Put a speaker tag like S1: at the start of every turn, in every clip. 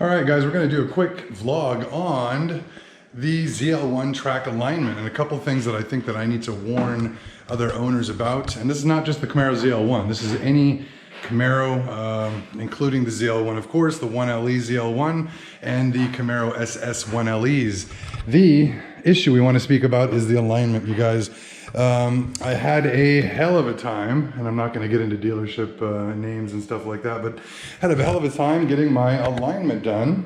S1: All right, guys, we're going to do a quick vlog on the ZL1 track alignment and a couple things that I think that I need to warn other owners about. And this is not just the Camaro ZL1. This is any Camaro, including the ZL1, of course, the 1LE ZL1 and the Camaro SS1LEs. The issue we want to speak about is the alignment, you guys. I had a hell of a time, and I'm not going to get into dealership names and stuff like that, but had a hell of a time getting my alignment done.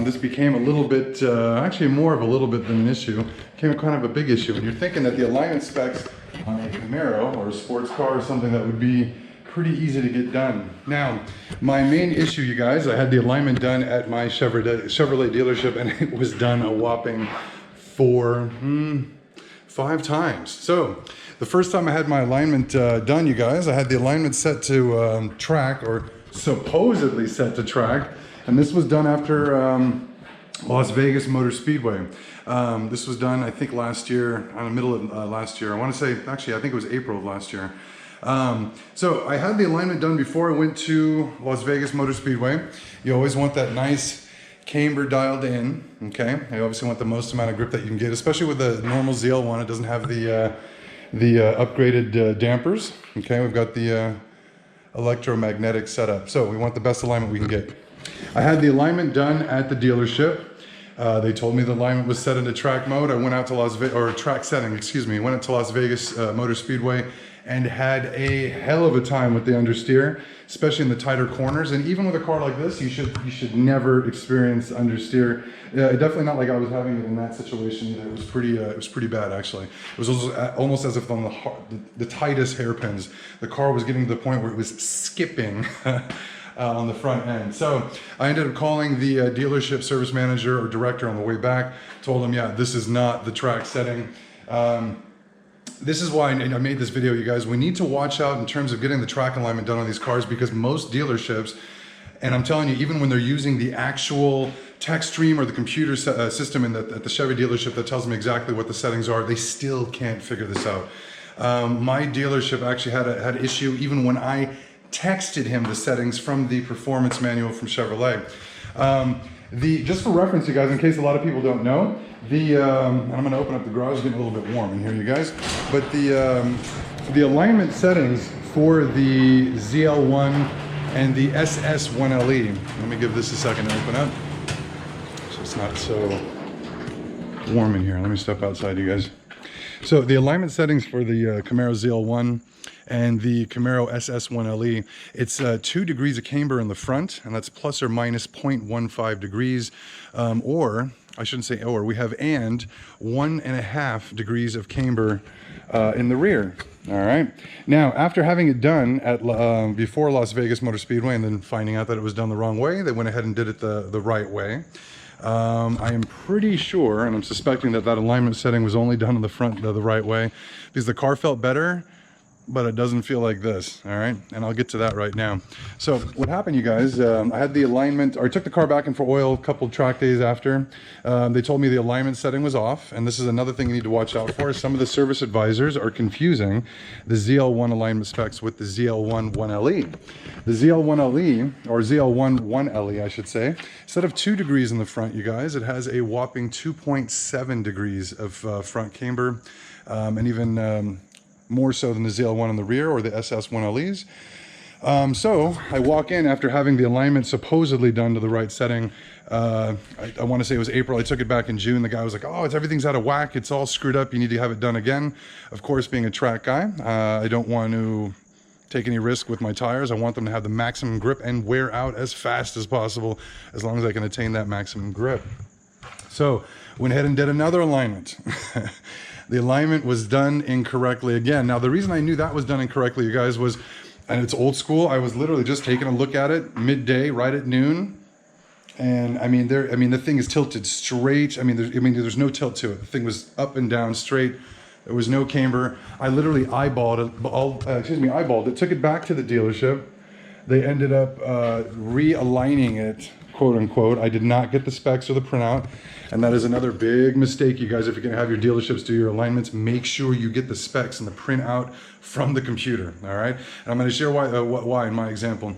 S1: This became a little bit, actually more of a little bit than an issue, became kind of a big issue. And you're thinking that the alignment specs on a Camaro or a sports car is something that would be pretty easy to get done. Now, my main issue, you guys, I had the alignment done at my Chevrolet dealership, and it was done a whopping 5 times. So the first time I had my alignment done, you guys, I had the alignment set to track, or supposedly set to track, and this was done after Las Vegas Motor Speedway. This was done, I think, last year, on the middle of last year. I want to say, actually, I think it was April of last year. So I had the alignment done before I went to Las Vegas Motor Speedway. You always want that nice camber dialed in, okay? I obviously want the most amount of grip that you can get, especially with the normal ZL1. It doesn't have the upgraded dampers, okay? We've got the electromagnetic setup, so we want the best alignment we can get. I had the alignment done at the dealership. They told me the alignment was set into track mode. I went out to Las Vegas, or track setting, excuse me, went out to Las Vegas Motor Speedway and had a hell of a time with the understeer, especially in the tighter corners. And even with a car like this, you should never experience understeer. Definitely not like I was having it in that situation either. It was pretty bad, actually. It was almost as if on the tightest hairpins, the car was getting to the point where it was skipping on the front end. So I ended up calling the dealership service manager or director on the way back, told him, yeah, this is not the track setting. This is why I made this video, you guys. We need to watch out in terms of getting the track alignment done on these cars, because most dealerships, and I'm telling you, even when they're using the actual tech stream or the computer system at the Chevy dealership that tells them exactly what the settings are, they still can't figure this out. My dealership actually had an issue even when I texted him the settings from the performance manual from Chevrolet. Just for reference, you guys, in case a lot of people don't know, and I'm going to open up the garage, it's getting a little bit warm in here, you guys, but the alignment settings for the ZL1 and the SS1LE, let me give this a second to open up so it's not so warm in here. Let me step outside, you guys. So the alignment settings for the Camaro ZL1 and the Camaro SS1LE, it's 2 degrees of camber in the front, and that's plus or minus 0.15 degrees, or I shouldn't say or, we have and 1.5 degrees of camber in the rear. All right. Now, after having it done at before Las Vegas Motor Speedway and then finding out that it was done the wrong way, they went ahead and did it the right way. I am pretty sure, and I'm suspecting that alignment setting was only done in the front the right way, because the car felt better, but it doesn't feel like this, all right? And I'll get to that right now. So what happened, you guys, I had the alignment, or I took the car back in for oil a couple track days after. They told me the alignment setting was off, and this is another thing you need to watch out for. Some of the service advisors are confusing the ZL1 alignment specs with the ZL1 1LE. The ZL1LE, or ZL1 1LE, I should say, instead of 2 degrees in the front, you guys, it has a whopping 2.7 degrees of front camber, and even more so than the ZL1 in the rear or the SS1LEs. So I walk in after having the alignment supposedly done to the right setting. I want to say it was April. I took it back in June. The guy was like, oh, everything's out of whack. It's all screwed up. You need to have it done again. Of course, being a track guy, I don't want to take any risk with my tires. I want them to have the maximum grip and wear out as fast as possible, as long as I can attain that maximum grip. So went ahead and did another alignment. The alignment was done incorrectly again. Now, the reason I knew that was done incorrectly, you guys, was, and it's old school, I was literally just taking a look at it midday, right at noon. And I mean, the thing is tilted straight. There's no tilt to it. The thing was up and down straight. There was no camber. I literally eyeballed it, took it back to the dealership. They ended up realigning it quote unquote. I did not get the specs or the printout. And that is another big mistake, you guys. If you're gonna have your dealerships do your alignments, make sure you get the specs and the printout from the computer, all right? And I'm gonna share why in my example.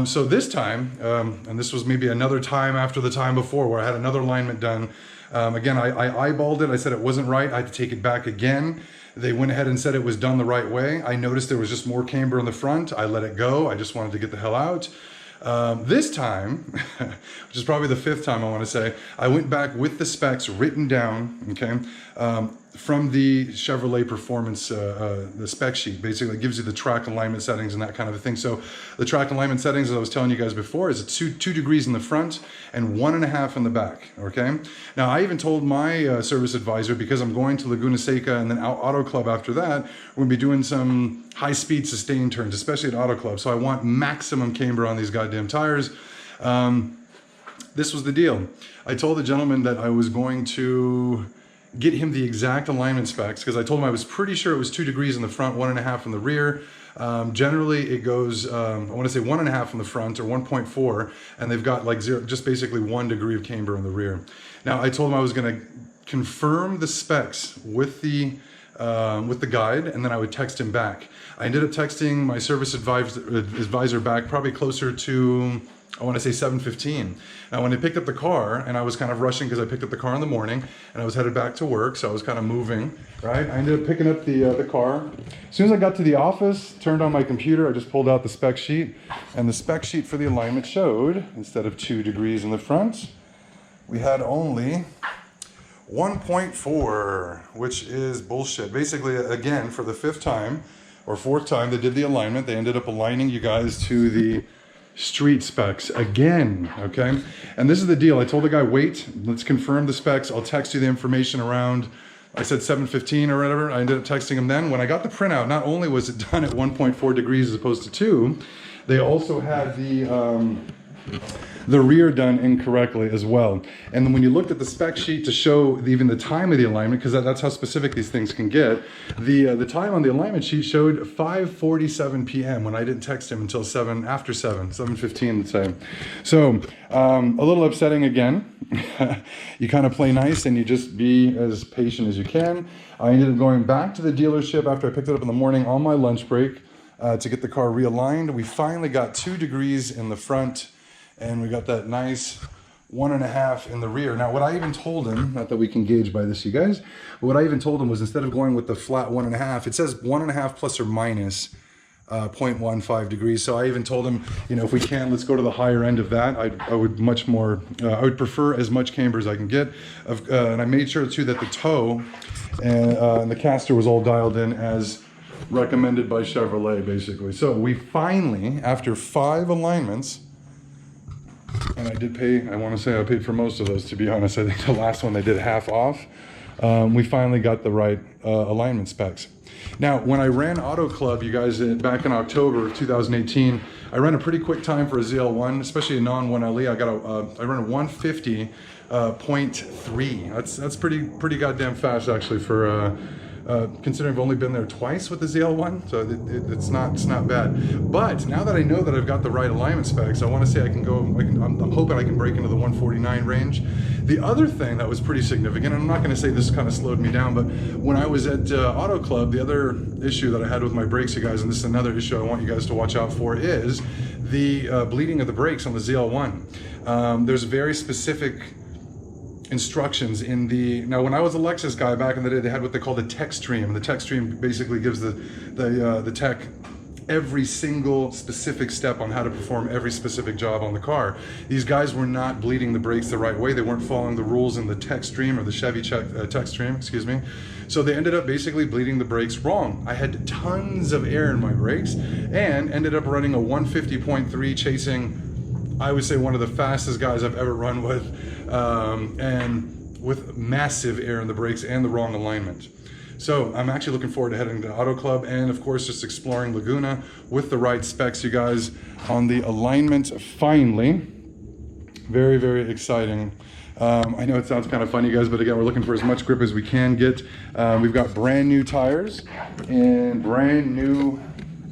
S1: So this time, and this was maybe another time after the time before where I had another alignment done. Again, I eyeballed it. I said it wasn't right. I had to take it back again. They went ahead and said it was done the right way. I noticed there was just more camber in the front. I let it go. I just wanted to get the hell out. This time, which is probably the 5th time I want to say, I went back with the specs written down, okay, from the Chevrolet Performance, the spec sheet. Basically, it gives you the track alignment settings and that kind of a thing. So the track alignment settings, as I was telling you guys before, is 2 degrees in the front and 1.5 in the back, okay? Now, I even told my service advisor, because I'm going to Laguna Seca and then Auto Club after that, we're gonna be doing some high-speed sustained turns, especially at Auto Club. So I want maximum camber on these goddamn tires. This was the deal. I told the gentleman that I was going to get him the exact alignment specs, because I told him I was pretty sure it was 2 degrees in the front, 1.5 in the rear. Generally it goes, I want to say 1.5 in the front or 1.4, and they've got like just basically 1 degree of camber in the rear. Now I told him I was going to confirm the specs with the guide, and then I would text him back. I ended up texting my service advisor back probably closer to, I want to say 7:15. Now when I picked up the car, and I was kind of rushing because I picked up the car in the morning and I was headed back to work, so I was kind of moving, right? I ended up picking up the car. As soon as I got to the office, turned on my computer, I just pulled out the spec sheet, and the spec sheet for the alignment showed, instead of 2 degrees in the front, we had only 1.4, which is bullshit. Basically, again, for the 5th time or 4th time they did the alignment, they ended up aligning you guys to the street specs again, okay? And this is the deal. I told the guy, wait, let's confirm the specs. I'll text you the information around, I said 7:15 or whatever. I ended up texting him then. When I got the printout, not only was it done at 1.4 degrees as opposed to 2, they also had the rear done incorrectly as well. And then when you looked at the spec sheet to show even the time of the alignment, because that's how specific these things can get, the time on the alignment sheet showed 5:47 p.m. when I didn't text him until 7:15, let's say. So a little upsetting again. You kind of play nice and you just be as patient as you can. I ended up going back to the dealership after I picked it up in the morning on my lunch break to get the car realigned. We finally got 2 degrees in the front, and we got that nice 1.5 in the rear. Now, what I even told him, not that we can gauge by this, you guys, but what I even told him was, instead of going with the flat 1.5, it says 1.5 plus or minus 0.15 degrees. So I even told him, you know, if we can, let's go to the higher end of that. I would much more, I would prefer as much camber as I can get. And I made sure too that the toe and the caster was all dialed in as recommended by Chevrolet, basically. So we finally, after 5 alignments, and I did pay, I want to say I paid for most of those, to be honest. I think the last one they did half off. We finally got the right alignment specs. Now, when I ran Auto Club, you guys, back in October of 2018, I ran a pretty quick time for a ZL1, especially a non-1LE. I ran a 150.3. That's pretty goddamn fast, actually, for considering I've only been there twice with the ZL1, so it's not bad. But now that I know that I've got the right alignment specs, I want to say I can go. I'm hoping I can break into the 149 range. The other thing that was pretty significant, and I'm not going to say this kind of slowed me down, but when I was at Auto Club, the other issue that I had with my brakes, you guys, and this is another issue I want you guys to watch out for, is the bleeding of the brakes on the ZL1. There's very specific instructions in the, now when I was a Lexus guy back in the day, they had what they called a tech stream, and the tech stream basically gives the tech every single specific step on how to perform every specific job on the car. These guys were not bleeding the brakes the right way. They weren't following the rules in the tech stream, or the Chevy tech stream, excuse me. So they ended up basically bleeding the brakes wrong. I had tons of air in my brakes and ended up running a 150.3, chasing, I would say, one of the fastest guys I've ever run with, and with massive air in the brakes and the wrong alignment. So I'm actually looking forward to heading to Auto Club, and of course just exploring Laguna with the right specs, you guys, on the alignment finally. Very, very exciting. I know it sounds kind of funny, guys, but again, we're looking for as much grip as we can get. We've got brand new tires and brand new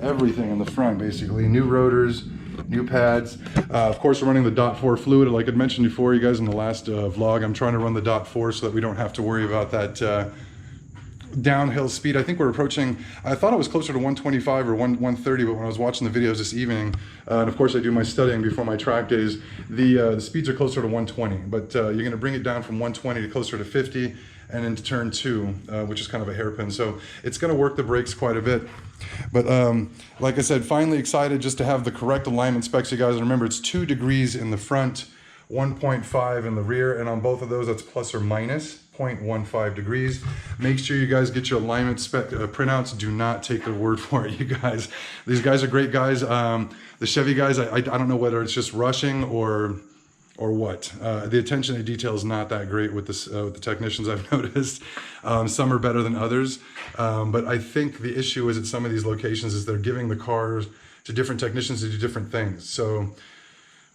S1: everything in the front, basically. New rotors, new pads. Of course, we're running the .4 fluid. Like I'd mentioned before, you guys, in the last vlog, I'm trying to run the .4 so that we don't have to worry about that downhill speed. I think we're approaching, I thought it was closer to 125 or 130, but when I was watching the videos this evening, and of course I do my studying before my track days, the speeds are closer to 120, but you're going to bring it down from 120 to closer to 50 and into turn 2, which is kind of a hairpin. So it's going to work the brakes quite a bit. But like I said, finally excited just to have the correct alignment specs, you guys. And remember, it's 2 degrees in the front, 1.5 in the rear, and on both of those, that's plus or minus 0.15 degrees. Make sure you guys get your alignment spec printouts. Do not take their word for it, you guys. These guys are great guys. The Chevy guys, I don't know whether it's just rushing or what. The attention to detail is not that great with the technicians, I've noticed. Some are better than others, but I think the issue is at some of these locations is they're giving the cars to different technicians to do different things. So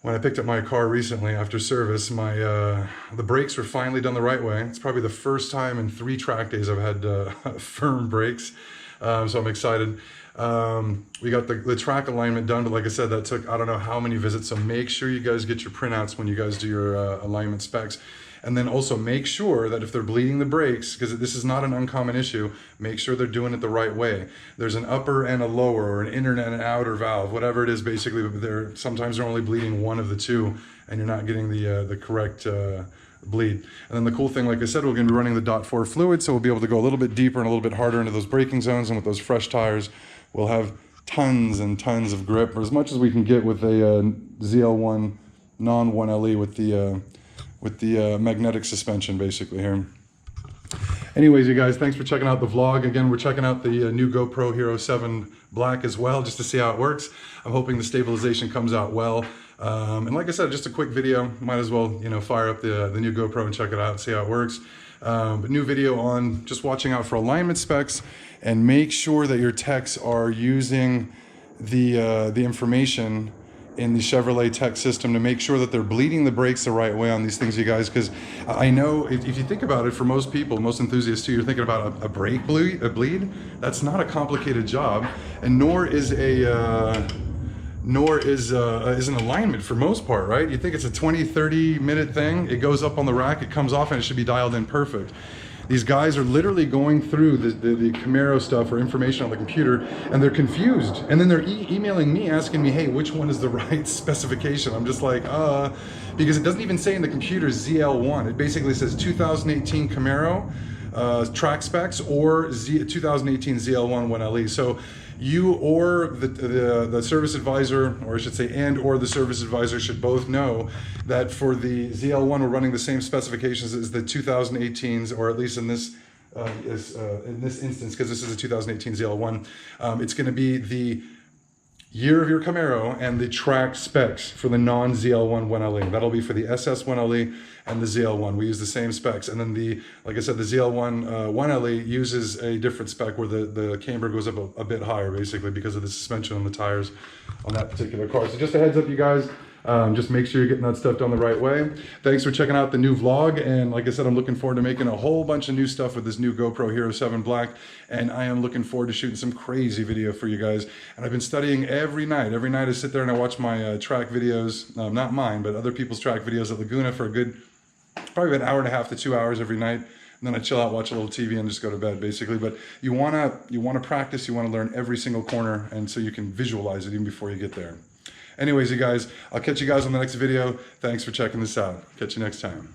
S1: when I picked up my car recently after service, the brakes were finally done the right way. It's probably the first time in 3 track days I've had firm brakes, so I'm excited. We got the track alignment done, but like I said, that took I don't know how many visits, so make sure you guys get your printouts when you guys do your alignment specs. And then also make sure that if they're bleeding the brakes, because this is not an uncommon issue, make sure they're doing it the right way. There's an upper and a lower, or an inner and an outer valve, whatever it is basically, but sometimes they're only bleeding one of the 2, and you're not getting the correct bleed. And then the cool thing, like I said, we're going to be running the .4 fluid, so we'll be able to go a little bit deeper and a little bit harder into those braking zones, and with those fresh tires, we'll have tons and tons of grip, or as much as we can get with a ZL1 non-1LE with the magnetic suspension basically here. Anyways, you guys, thanks for checking out the vlog. Again, we're checking out the new GoPro Hero 7 Black as well, just to see how it works. I'm hoping the stabilization comes out well. And like I said, just a quick video. Might as well, you know, fire up the new GoPro and check it out and see how it works. But new video on just watching out for alignment specs, and make sure that your techs are using the information in the Chevrolet tech system to make sure that they're bleeding the brakes the right way on these things, you guys, because I know if you think about it, for most people, most enthusiasts too, you're thinking about a brake bleed. That's not a complicated job, and nor is an alignment for most part, right? You think it's a 20-30 minute thing, it goes up on the rack, it comes off, and it should be dialed in perfect. These guys are literally going through the Camaro stuff or information on the computer, and they're confused. And then they're emailing me asking me, hey, which one is the right specification? I'm just like, because it doesn't even say in the computer ZL1. It basically says 2018 Camaro track specs or 2018 ZL1 1LE. So you or the service advisor, or I should say, and or the service advisor should both know that for the ZL1 we're running the same specifications as the 2018s, or at least in this instance, because this is a 2018 ZL1, it's going to be the year of your Camaro and the track specs for the non-ZL1 1LE. That'll be for the SS1LE and the ZL1. We use the same specs. And then like I said, the ZL1 1LE uses a different spec where the camber goes up a bit higher, basically, because of the suspension on the tires on that particular car. So just a heads up, you guys. Just make sure you're getting that stuff done the right way. Thanks for checking out the new vlog, and like I said, I'm looking forward to making a whole bunch of new stuff with this new GoPro Hero 7 Black, and I am looking forward to shooting some crazy video for you guys. And I've been studying every night. Every night I sit there and I watch my track videos, not mine, but other people's track videos at Laguna for a good, probably an hour and a half to 2 hours every night. And then I chill out, watch a little TV, and just go to bed, basically. But you wanna practice, you wanna learn every single corner, and so you can visualize it even before you get there. Anyways, you guys, I'll catch you guys on the next video. Thanks for checking this out. Catch you next time.